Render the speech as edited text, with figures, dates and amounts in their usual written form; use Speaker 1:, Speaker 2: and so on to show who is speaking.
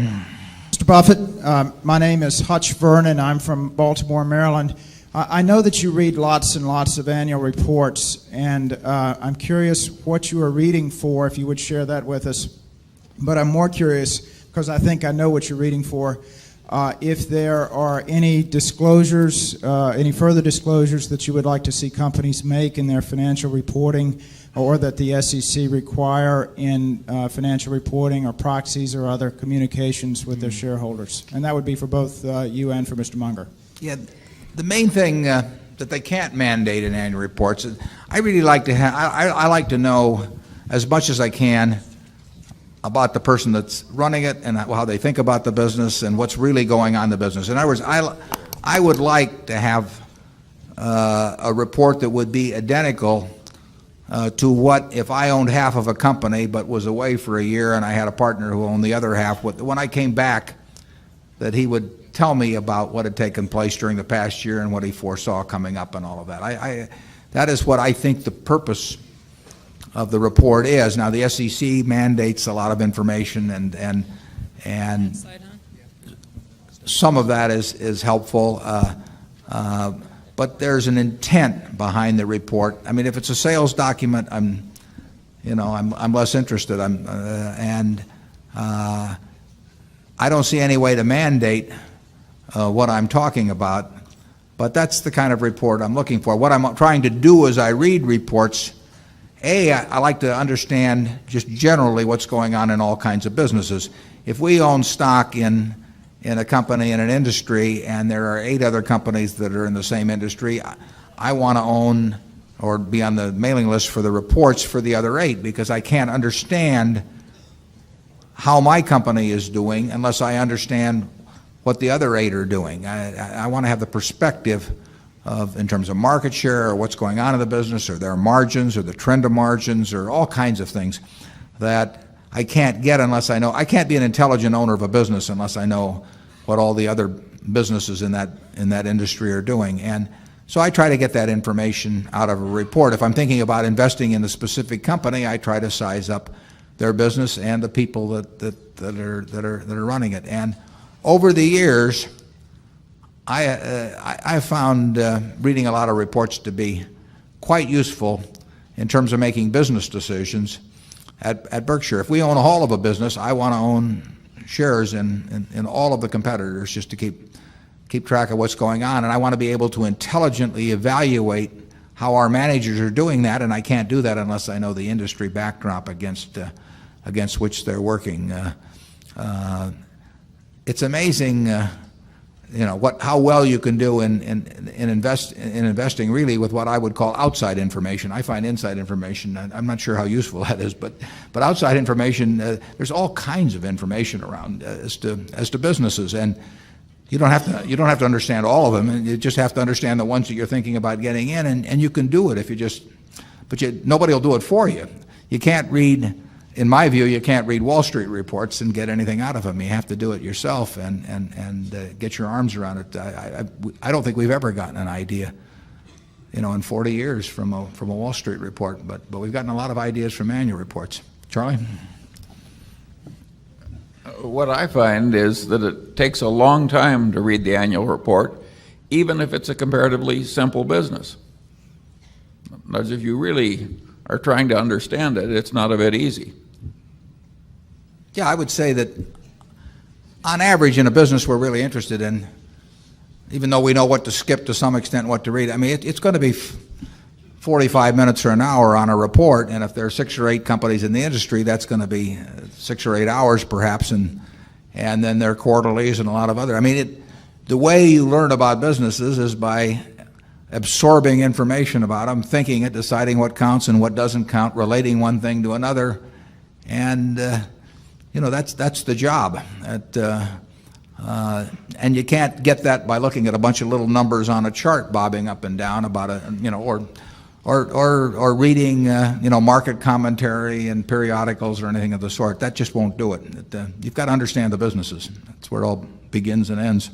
Speaker 1: Mr. Buffett, my name is Hutch Vernon. I'm from Baltimore, Maryland. I know that you read lots and lots of annual reports, and I'm curious what you are reading for, if you would share that with us. But I'm more curious, because I think I know what you're reading for, if there are any disclosures, any further disclosures that you would like to see companies make in their financial reporting, or that the SEC require in financial reporting or proxies or other communications with their shareholders. And that would be for both you and for Mr. Munger.
Speaker 2: Yeah, the main thing that they can't mandate in annual reports, I really like to have, I like to know as much as I can about the person that's running it and how they think about the business and what's really going on in the business. In other words, I would like to have a report that would be identical to what if I owned half of a company but was away for a year and I had a partner who owned the other half. When I came back, that he would tell me about what had taken place during the past year and what he foresaw coming up and all of that. That is what I think the purpose of the report is. Now, the SEC mandates a lot of information, and some of that is helpful, but there's an intent behind the report. I mean, if it's a sales document, I'm less interested. I don't see any way to mandate what I'm talking about, but that's the kind of report I'm looking for. What I'm trying to do as I read reports, I like to understand just generally what's going on in all kinds of businesses. If we own stock in a company, in an industry, and there are 8 other companies that are in the same industry, I want to own or be on the mailing list for the reports for the other 8, because I can't understand how my company is doing unless I understand what the other 8 are doing. I want to have the perspective of, in terms of market share or what's going on in the business or their margins or the trend of margins or all kinds of things that I can't get unless I know. I can't be an intelligent owner of a business unless I know what all the other businesses in that industry are doing. And so I try to get that information out of a report. If I'm thinking about investing in a specific company, I try to size up their business and the people that are running it. And over the years, I found reading a lot of reports to be quite useful in terms of making business decisions at Berkshire. If we own a whole of a business, I want to own shares in all of the competitors just to keep track of what's going on, and I want to be able to intelligently evaluate how our managers are doing that, and I can't do that unless I know the industry backdrop against which they're working. It's amazing, how well you can do in investing really with what I would call outside information. I find inside information, I'm not sure how useful that is, but outside information, there's all kinds of information around as to businesses, and you don't have to understand all of them, and you just have to understand the ones that you're thinking about getting in, and you can do it nobody will do it for you. You can't read. In my view, you can't read Wall Street reports and get anything out of them. You have to do it yourself and get your arms around it. I don't think we've ever gotten an idea, in 40 years from a Wall Street report, but we've gotten a lot of ideas from annual reports. Charlie?
Speaker 3: What I find is that it takes a long time to read the annual report, even if it's a comparatively simple business. Because if you really are trying to understand it, it's not a bit easy.
Speaker 2: Yeah, I would say that on average in a business we're really interested in, even though we know what to skip to some extent, what to read, I mean, it's going to be 45 minutes or an hour on a report, and if there are 6 or 8 companies in the industry, that's going to be 6 or 8 hours perhaps, and then there are quarterlies and a lot of other. I mean, the way you learn about businesses is by absorbing information about them, thinking it, deciding what counts and what doesn't count, relating one thing to another, and that's the job. And you can't get that by looking at a bunch of little numbers on a chart bobbing up and down about or reading market commentary and periodicals or anything of the sort. That just won't do it. You've got to understand the businesses. That's where it all begins and ends.